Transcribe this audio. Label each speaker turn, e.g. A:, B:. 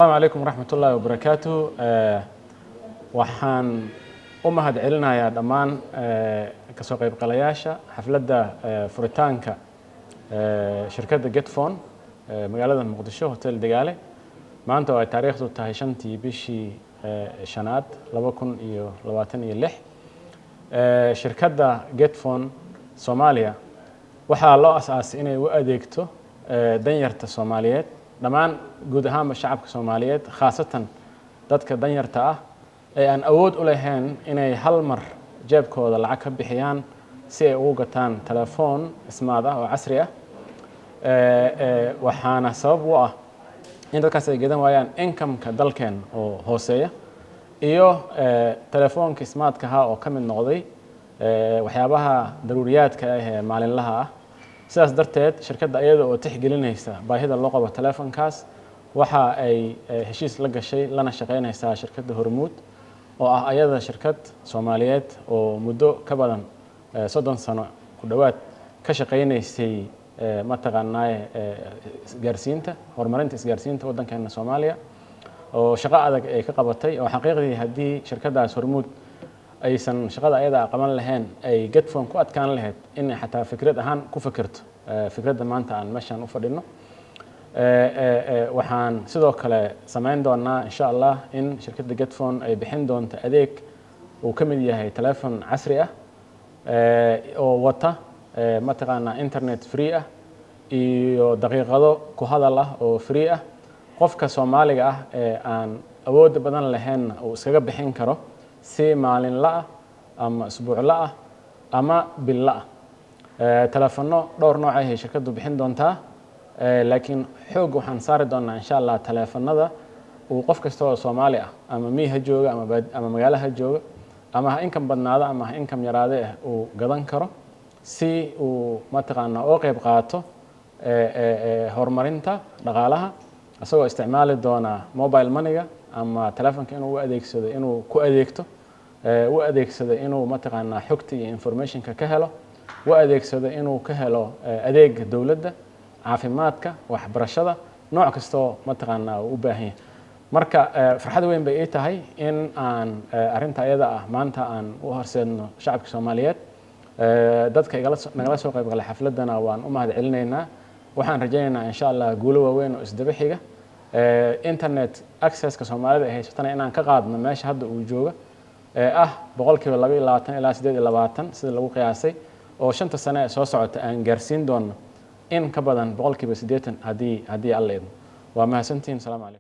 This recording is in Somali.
A: السلام عليكم ورحمة الله وبركاته. waxaan u mahad celinayaa dhammaan ka soo qaybgalayaasha xafladda furitaanka shirkadda Getphone magaalada Muqdisho Hotel Degaale. maanta waa taariikhdu tahay 5tii bishii shanaad 2026. shirkadda Getphone Soomaaliya waxaa loo asaasay inay u adeegto danyarta Soomaaliyeed dhammaan guud ahaan shacabka Soomaaliyeed khaasatan dadka danyarta ah ee aan awood u lahayn inay hal mar jeebkooda lacag ka bixiyaan si ay ugu gataan telefoon smart ah oo casri ah. waxaana sabab u ah in dadkaas ay gadan waayaan income-ka dalkeen oo hooseeya iyo telefoonka smart-ka ah oo ka mid noqday waxyaabaha daruuriyaadka ah ee maalinlaha ah. sidaas darteed shirkadda iyada oo tixgelinaysa baahida loo qabo telefoonkaas waxa ay heshiis la gashay lana shaqeynaysaa shirkadda Hormuud oo ah ayada shirkad Soomaaliyeed oo muddo ka badan 30 sano ku dhawaad ka shaqeynaysay mataqaanaa isgaarsiinta horumarinta isgaarsiinta waddankeena Soomaaliya oo shaqo adag ay ka qabatay oo xaqiiqdii haddii shirkaddaas Hormuud aysan shaqada ayada qaban lahayn ay Getphone ku adkaan lahayd in xataa fikrad ahaan ku fikirto fikradda maanta aan meeshan u fadhino. waxaan sidoo kale samayn doonaa insha Allah in shirkadda Getphone ay bixin doonto adeeg uu ka mid yahay telefoon casri ah oo wata mataqaanaa internet free ah iyo daqiiqado ku hadal ah oo free ah. qofka Soomaaliga ah ee aan awood badan lahayn uu iskaga bixin karo si maalinle ah ama usbuucle ah ama bille ah. telefoonno dhowr nooc ah ay shirkaddu bixin doontaa laakiin xoog waxaan saari doonaa insha Allah telefoonada uu qof kasta oo Soomaali ah ama miyi ha jooga ama magaalo ha jooga ama income badnaada ama income yaraade ah uu gadan karo si uu mataqaanaa oo qayb qaato horumarinta dhaqaalaha asagoo isticmaali doona mobile money-ga ama telefoonka inuu u adeegsado inuu ku adeegto u adeegsado inuu mataqaanaa xogta iyo information-ka ka helo u adeegsado inuu ka helo adeeg dawladda caafimaadka waxbarashada nooc kasta oo mataqaanaa u baahan yahay. marka farxad weyn bay tahay in aan arinta ayada ah maanta aan u horseedno shacabka Soomaaliyeed. dadka nagala soo qayb galay xafladana waan u mahad celinaynaa. waxaan rajaynaynaa insha Allah guulo waaweyn oo isdaba xiga internet access-ka Soomaalida ay haysatana inaan ka qaadno meesha hadda uu jooga ah 22% ilaa 28% sida lagu qiyaasay oo 5 sano soo socota aan gaarsiin doono in ka badan 80% haddii alla idmo. waa mahadsantiin. Salaam calaykum.